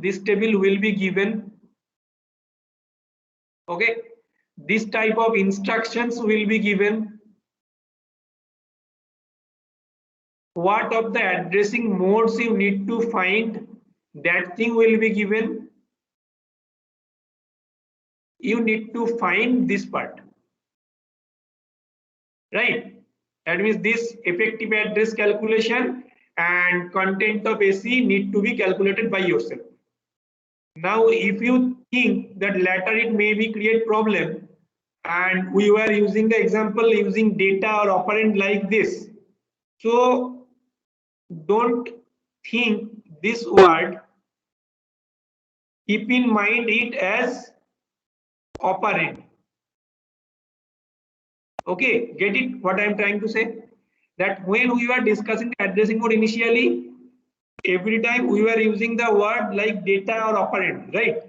this table will be given. Okay, this type of instructions will be given. What of the addressing modes you need to find, that thing will be given. You need to find this part, right? That means this effective address calculation and content of AC need to be calculated by yourself. Now, if you think that later it may be create problem, and we were using the example using data or operand like this, so don't think this word, keep in mind it as operand. Okay, get it what I am trying to say? That when we were discussing addressing mode initially, every time we were using the word like data or operand, right?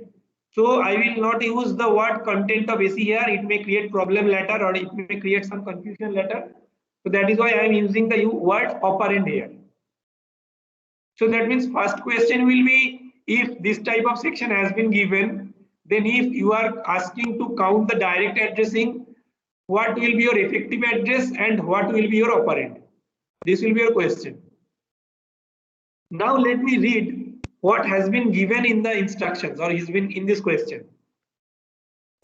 So I will not use the word content of AC here. It may create problem later, or it may create some confusion later. So that is why I am using the word operand here. So that means first question will be, if this type of section has been given, then if you are asking to count the direct addressing, what will be your effective address and what will be your operand? This will be your question. Now let me read what has been given in the instructions or has been in this question.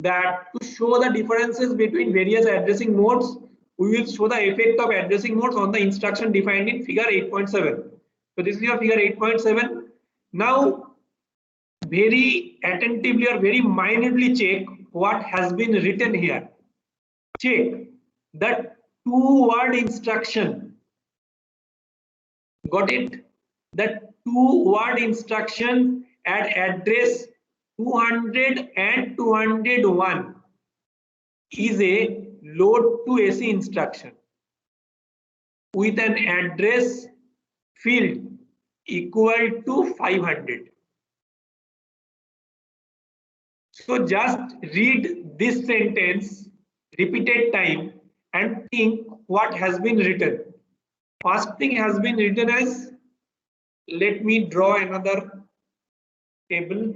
That to show the differences between various addressing modes, we will show the effect of addressing modes on the instruction defined in figure 8.7. So this is your figure 8.7. Now very attentively or very minutely check what has been written here. Check that two-word instruction. Got it? That two-word instruction at address 200 and 201 is a load to AC instruction with an address field equal to 500. So just read this sentence repeated time and think what has been written. First thing has been written as, let me draw another table.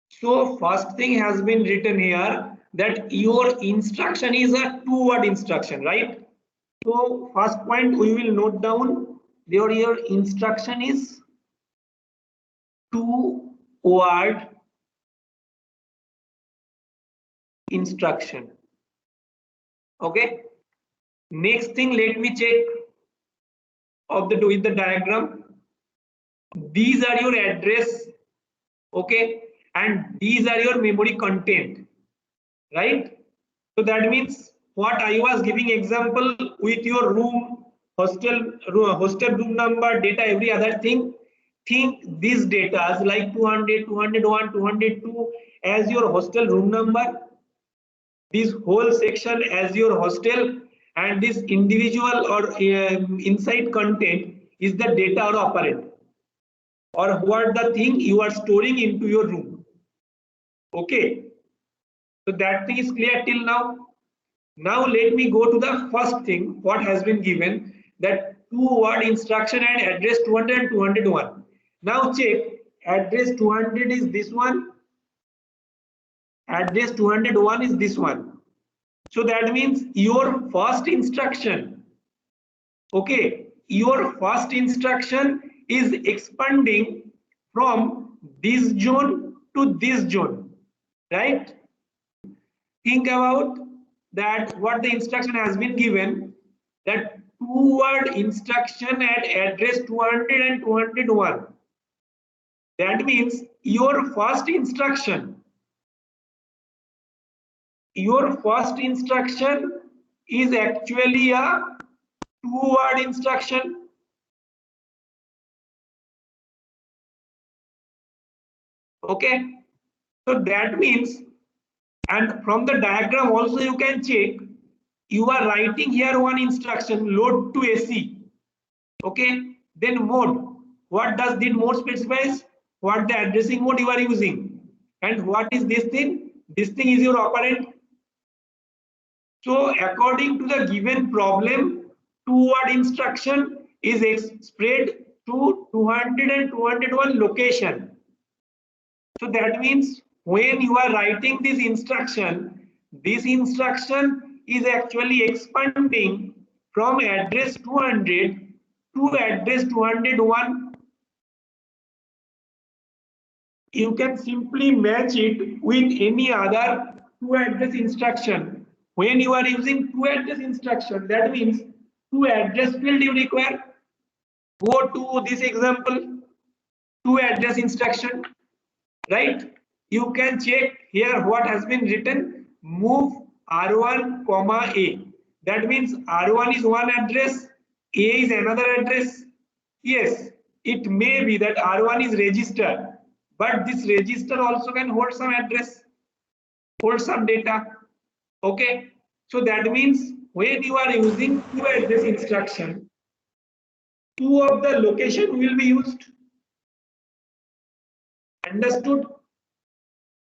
So first thing has been written here that your instruction is a two-word instruction, right? So first point we will note down there, your instruction is two-word instruction. Okay. Next thing, let me check of the with the diagram. These are your address, okay, and these are your memory content, right? So that means what I was giving example with your room, hostel room number, data, every other thing. Think these data like 200, 201, 202 as your hostel room number. This whole section as your hostel, and this individual or inside content is the data or operand, or what the thing you are storing into your room. Okay, so that thing is clear till now. Now let me go to the first thing what has been given, that two-word instruction and address 200 and 201. Now check, address 200 is this one, address 201 is this one. So that means your first instruction, okay, your first instruction is expanding from this zone to this zone, right? Think about that what the instruction has been given, that two-word instruction at address 200 and 201. That means your first instruction is actually a two-word instruction. Okay, so that means, and from the diagram also you can check, you are writing here one instruction, load to AC. Okay, then mode, what does this mode specifies? what the addressing mode you are using. And what is this thing? This thing is your operand. So according to the given problem, two-word instruction is spread to 200 and 201 location. So that means when you are writing this instruction is actually expanding from address 200 to address 201. You can simply match it with any other to address instruction. When you are using to address instruction, that means to address field you require. Go to this example, to address instruction, right? You can check here what has been written. Move R1, comma A. That means R1 is one address, A is another address. Yes, it may be that R1 is register, but this register also can hold some address, hold some data. Okay, so that means when you are using to address instruction, two of the location will be used. Understood?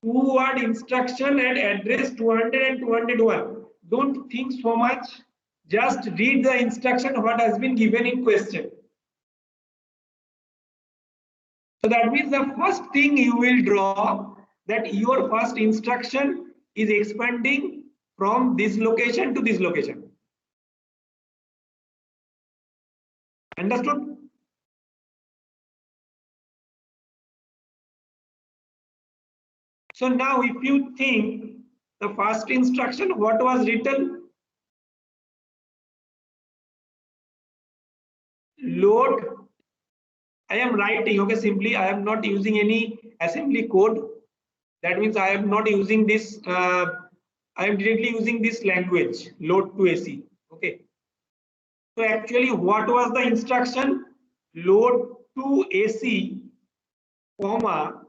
Two-word instruction and address 200 and 201. Don't think so much. Just read the instruction what has been given in question. So that means the first thing you will draw that your first instruction is expanding from this location to this location. Understood? So now if you think the first instruction, what was written? Load. I am writing, okay, simply I am not using any assembly code. That means I am not using this, I am directly using this language, load to AC. Okay. So actually what was the instruction? Load to AC, comma,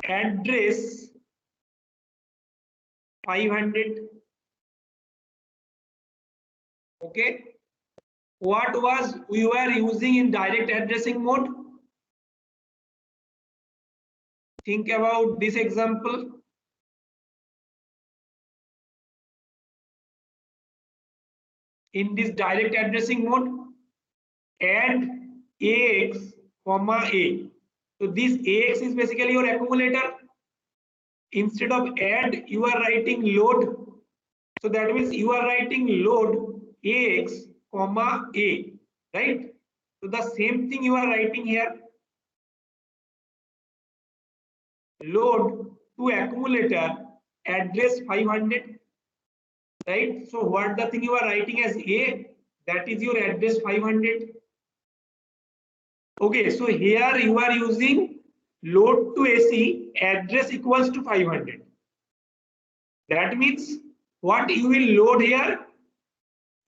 address 500. Okay. What was we were using in direct addressing mode? Think about this example. In this direct addressing mode, add AX, comma A. So this AX is basically your accumulator. Instead of add, you are writing load. So that means you are writing load AX, comma A, right? So the same thing you are writing here. Load to accumulator address 500, right? So what the thing you are writing as A, that is your address 500. Okay, so here you are using load to AC address equals to 500. That means what you will load here,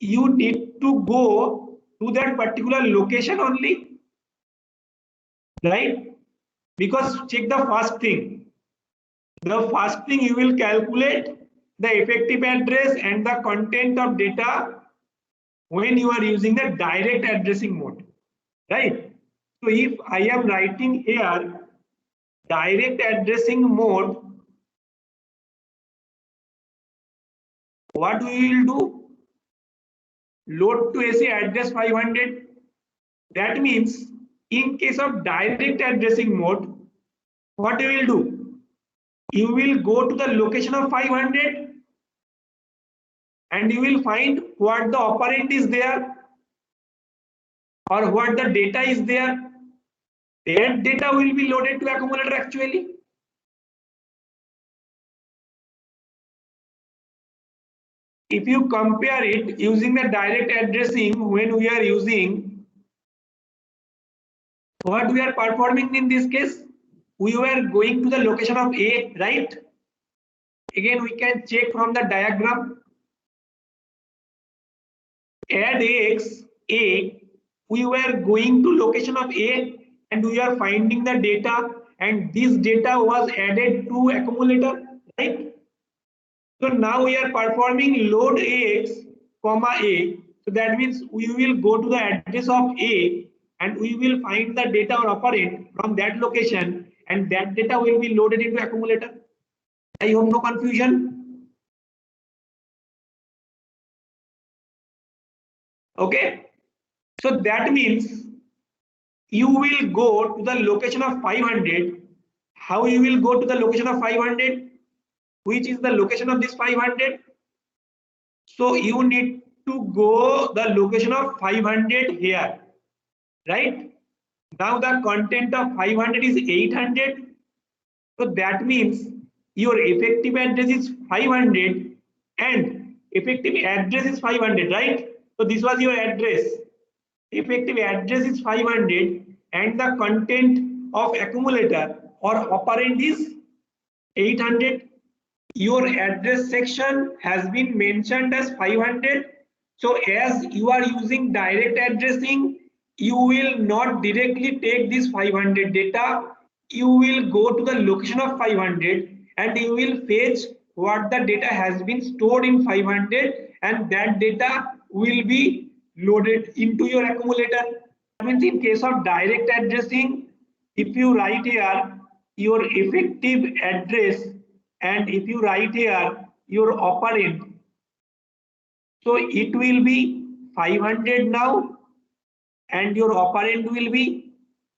you need to go to that particular location only, right? Because check the first thing. The first thing you will calculate the effective address and the content of data when you are using the direct addressing mode, right? So if I am writing here direct addressing mode, what we will do? Load to AC address 500. That means in case of direct addressing mode, what you will do? You will go to the location of 500 and you will find what the operand is there or what the data is there. That data will be loaded to accumulator actually. If you compare it using the direct addressing, when we are using, what we are performing in this case, we were going to the location of A, right? Again, we can check from the diagram. Add AX, A, we were going to location of A and we are finding the data and this data was added to accumulator, right? So now we are performing load AX, comma A. So that means we will go to the address of A and we will find the data or operand from that location, and that data will be loaded into accumulator. I hope no confusion. Okay, so that means you will go to the location of 500. How you will go to the location of 500? Which is the location of this 500? So you need to go the location of 500 here, right? Now the content of 500 is 800. So that means your effective address is 500 and effective address is 500, right? So this was your address. Effective address is 500 and the content of accumulator or operand is 800. Your address section has been mentioned as 500. So as you are using direct addressing, you will not directly take this 500 data. You will go to the location of 500 and you will fetch what the data has been stored in 500, and that data will be loaded into your accumulator. That means in case of direct addressing, if you write here your effective address and if you write here your operand, so it will be 500 now and your operand will be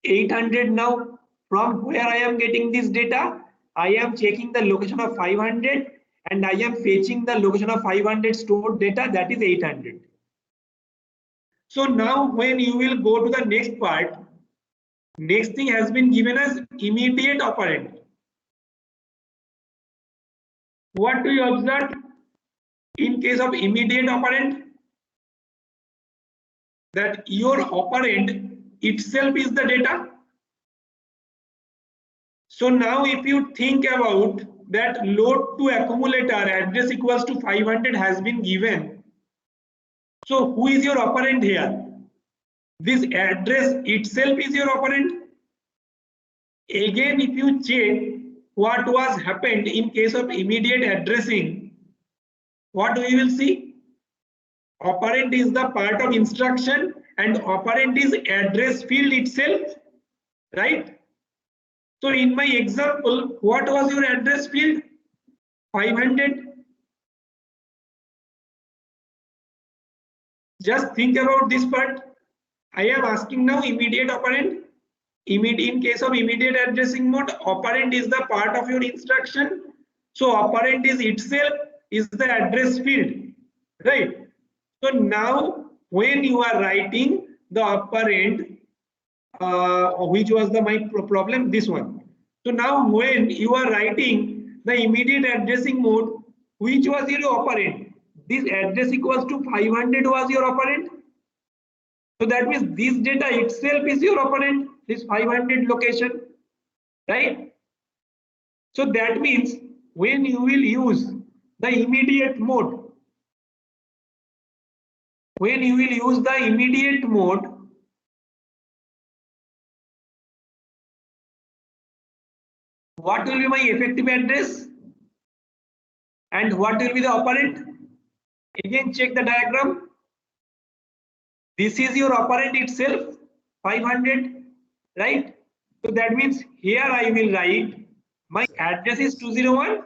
800 now. From where I am getting this data? I am checking the location of 500 and I am fetching the location of 500 stored data, that is 800. So now when you will go to the next part, next thing has been given as immediate operand. What do you observe in case of immediate operand? That your operand itself is the data. So now if you think about that load to accumulator address equals to 500 has been given. So who is your operand here? This address itself is your operand. Again, if you check what was happened in case of immediate addressing, what we will see? Operand is the part of instruction and operand is address field itself, right? So in my example, what was your address field? 500. Just think about this part. I am asking now immediate operand. In case of immediate addressing mode, operand is the part of your instruction. So operand is itself is the address field, right? So now when you are writing the operand, which was my problem, this one. So now when you are writing the immediate addressing mode, which was your operand? This address equals to 500 was your operand. So that means this data itself is your operand, this 500 location, right? So that means when you will use the immediate mode, what will be my effective address and what will be the operand? Again check the diagram. This is your operand itself, 500, right? So that means here I will write my address is 201,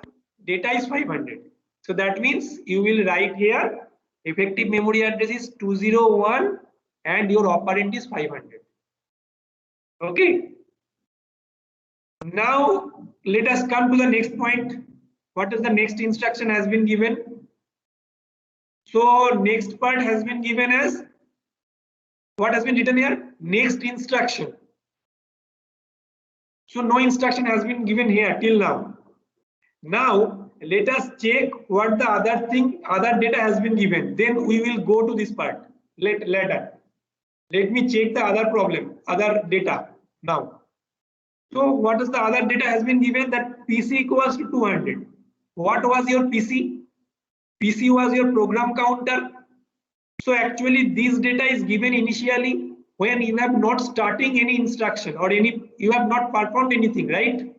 data is 500. So that means you will write here effective memory address is 201 and your operand is 500. Okay. Now let us come to the next point. What is the next instruction has been given? So next part has been given as what has been written here? Next instruction. So no instruction has been given here till now. Now let us check what the other data has been given. Then we will go to this part later. Let me check the other data now. So what is the other data has been given? That PC equals to 200. What was your PC? PC was your program counter. So actually this data is given initially when you have not starting any instruction or you have not performed anything, right?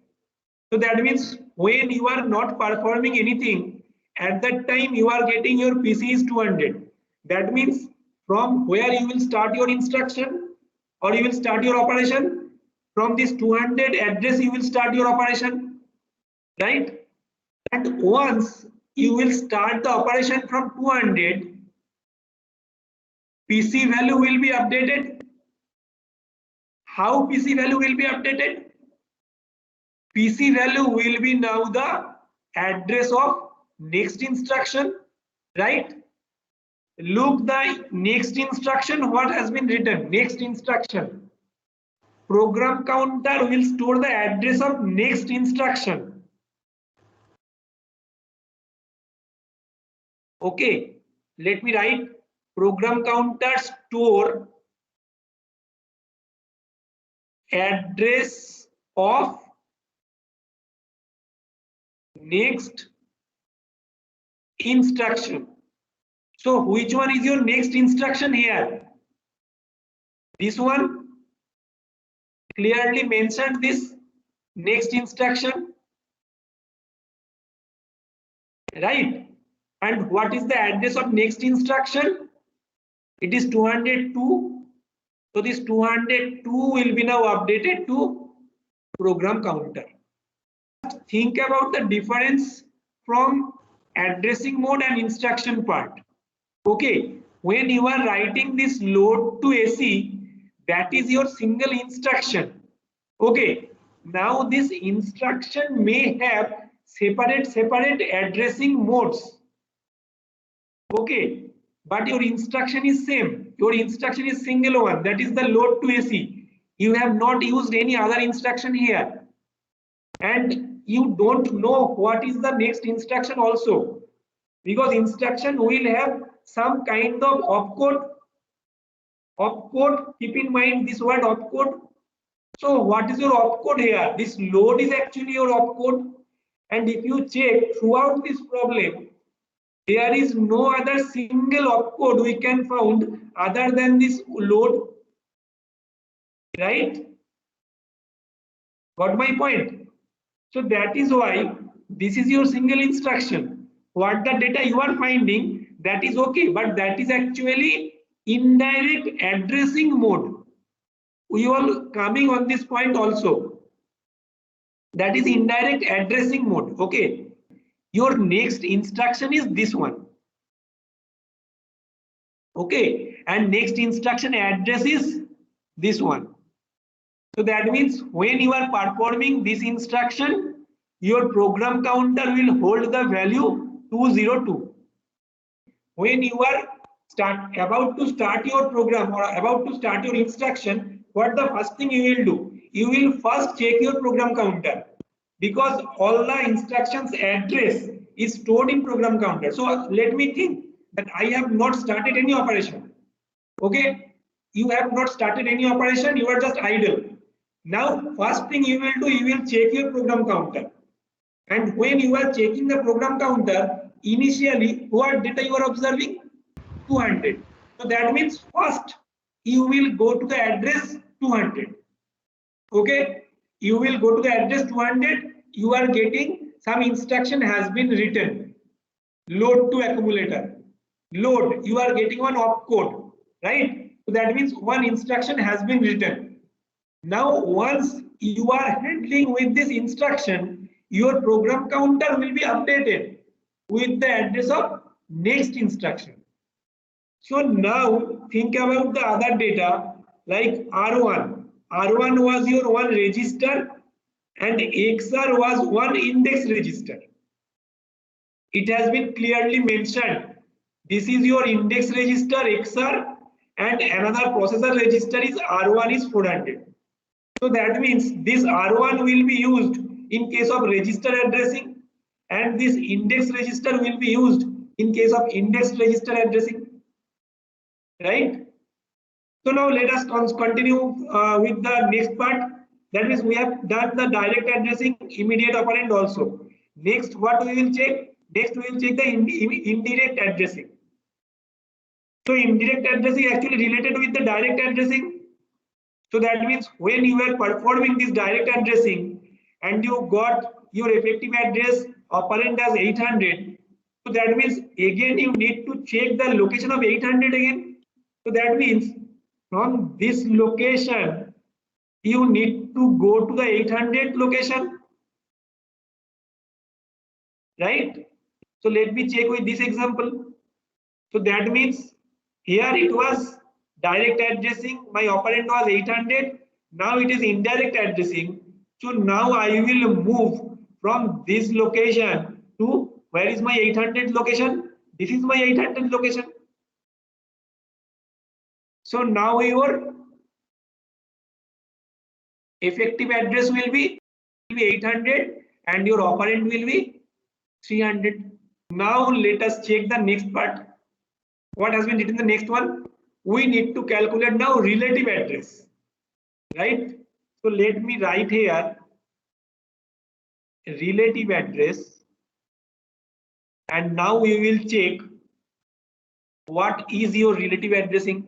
So that means when you are not performing anything, at that time you are getting your PC is 200. That means from where you will start your instruction or you will start your operation from this 200 address. You will start your operation, right? And once you will start the operation from 200, PC value will be updated. How PC value will be updated? PC value will be now the address of next instruction, right? Look the next instruction, what has been written. Next instruction. Program counter will store the address of next instruction. Okay, let me write. Program counter store address of next instruction. So which one is your next instruction here? This one. Clearly mentioned this next instruction, right? And what is the address of next instruction? It is 202. So this 202 will be now updated to program counter. Think about the difference from addressing mode and instruction part. Okay, when you are writing this load to AC, that is your single instruction. Okay, now this instruction may have separate addressing modes. Okay, but your instruction is same. Your instruction is single one, that is the load to AC. You have not used any other instruction here, and you don't know what is the next instruction also, because instruction will have some kind of opcode. Opcode, keep in mind this word opcode. So what is your opcode here? This load is actually your opcode, and if you check throughout this problem, there is no other single opcode we can found other than this load, right? Got my point? So that is why this is your single instruction. What the data you are finding, that is okay, but that is actually indirect addressing mode. We are coming on this point also. That is indirect addressing mode. Okay. Your next instruction is this one. Okay. And next instruction address is this one. So that means when you are performing this instruction, your program counter will hold the value 202. When you are about to start your program or about to start your instruction, what the first thing you will do? You will first check your program counter, because all the instructions address is stored in program counter. So let me think that I have not started any operation. Okay, you have not started any operation, you are just idle. Now first thing you will do, you will check your program counter, and when you are checking the program counter, initially what data you are observing? 200. So that means first you will go to the address 200. Okay, you will go to the address 200. You are getting some instruction has been written. Load to accumulator. Load, you are getting one opcode, right? So that means one instruction has been written. Now once you are handling with this instruction, your program counter will be updated with the address of next instruction. So now think about the other data like R1. R1 was your one register and XR was one index register. It has been clearly mentioned. This is your index register XR and another processor register is R1 is 400. So that means this R1 will be used in case of register addressing, and this index register will be used in case of index register addressing, right? So now let us continue with the next part. That means we have done the direct addressing, immediate operand also. Next, what we will check? Next, we will check the indirect addressing. So indirect addressing actually related with the direct addressing. So that means when you are performing this direct addressing and you got your effective address operand as 800, so that means again you need to check the location of 800 again. So that means from this location you need to go to the 800 location, right? So let me check with this example. So that means here it was direct addressing, my operand was 800, now it is indirect addressing. So now I will move from this location to, where is my 800 location? This is my 800 location. So now your effective address will be 800 and your operand will be 300. Now let us check the next part. What has been written in the next one? We need to calculate now relative address, right? So let me write here relative address, and now we will check what is your relative addressing.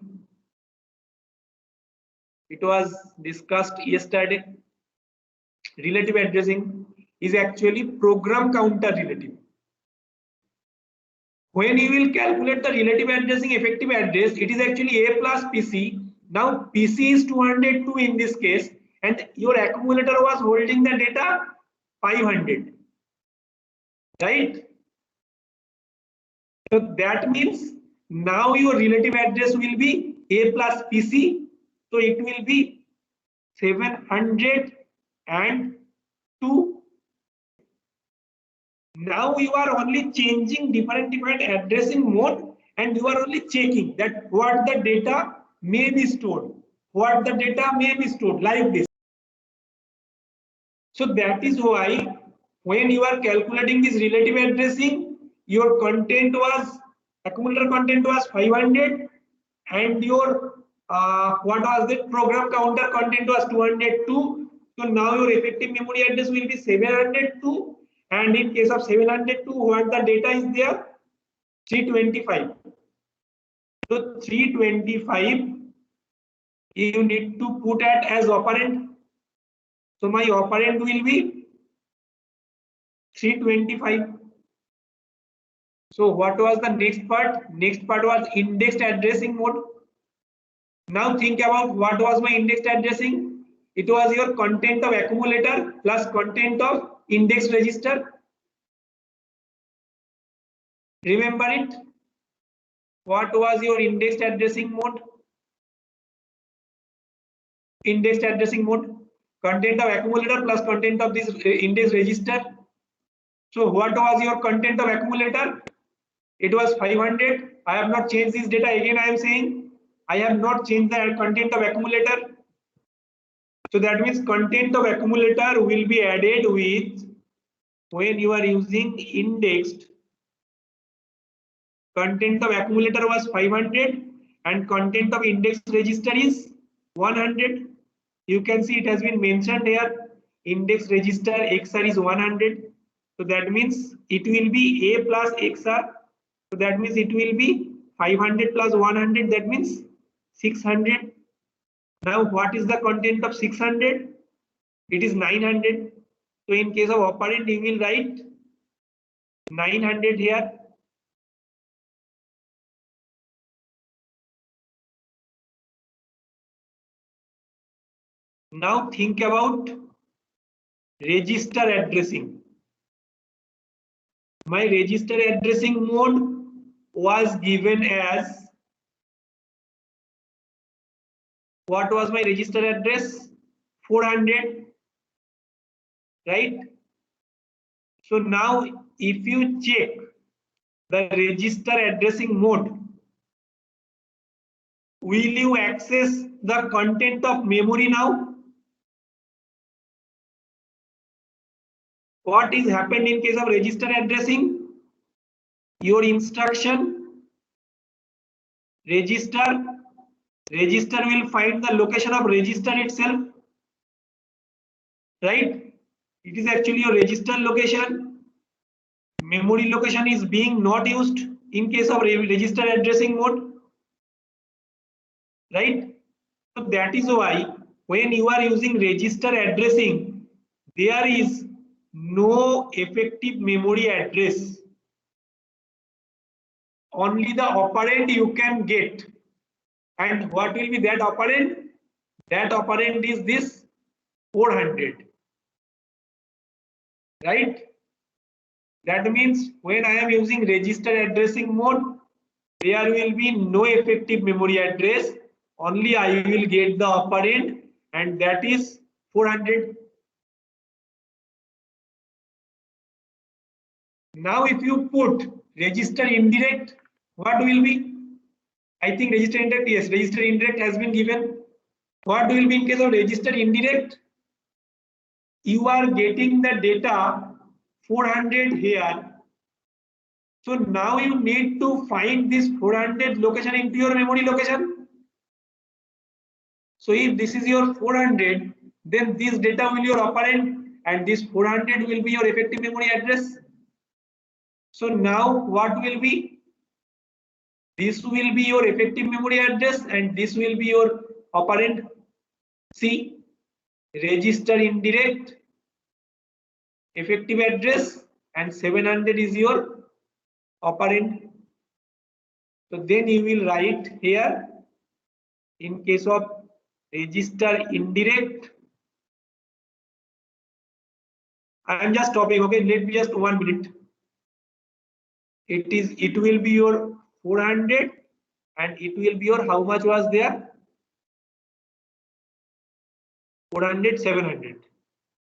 It was discussed yesterday. Relative addressing is actually program counter relative. When you will calculate the relative addressing effective address, it is actually A plus PC. Now PC is 202 in this case, and your accumulator was holding the data 500, right? So that means now your relative address will be A plus PC. So it will be 702. Now you are only changing different addressing mode, and you are only checking that what the data may be stored, what the data may be stored like this. So that is why when you are calculating this relative addressing, your content was, accumulator content was 500, and your what was the program counter content was 202. So now your effective memory address will be 702, and in case of 702, what the data is there? 325. So 325 you need to put it as operand. So my operand will be 325. So what was the next part? Next part was indexed addressing mode. Now think about what was my indexed addressing. It was your content of accumulator plus content of index register. Remember it? What was your indexed addressing mode? Indexed addressing mode. Content of accumulator plus content of this index register. So what was your content of accumulator? It was 500. I have not changed this data. Again, I am saying I have not changed the content of accumulator. So that means content of accumulator will be added with, when you are using indexed, content of accumulator was 500 and content of index register is 100. You can see it has been mentioned here. Index register XR is 100. So that means it will be A plus XR. So that means it will be 500 plus 100. That means 600. Now what is the content of 600? It is 900. So in case of operand, you will write 900 here. Now think about register addressing. My register addressing mode was given as, what was my register address? 400, right? So now if you check the register addressing mode, will you access the content of memory now? What is happened in case of register addressing? Your instruction register will find the location of register itself, right? It is actually your register location. Memory location is being not used in case of register addressing mode, right? So that is why when you are using register addressing, there is no effective memory address. Only the operand you can get. And what will be that operand? That operand is this 400, right? That means when I am using register addressing mode, there will be no effective memory address. Only I will get the operand, and that is 400. Now, if you put register indirect, what will be? I think register indirect, yes, register indirect has been given. What will be in case of register indirect? You are getting the data 400 here. So now you need to find this 400 location into your memory location. So if this is your 400, then this data will be your operand, and this 400 will be your effective memory address. So now what will be? This will be your effective memory address, and this will be your operand. See, register indirect, effective address, and 700 is your operand. So then you will write here, in case of register indirect, I am just stopping. Okay, let me just 1 minute. It will be your 400, and it will be your, how much was there? 400, 700.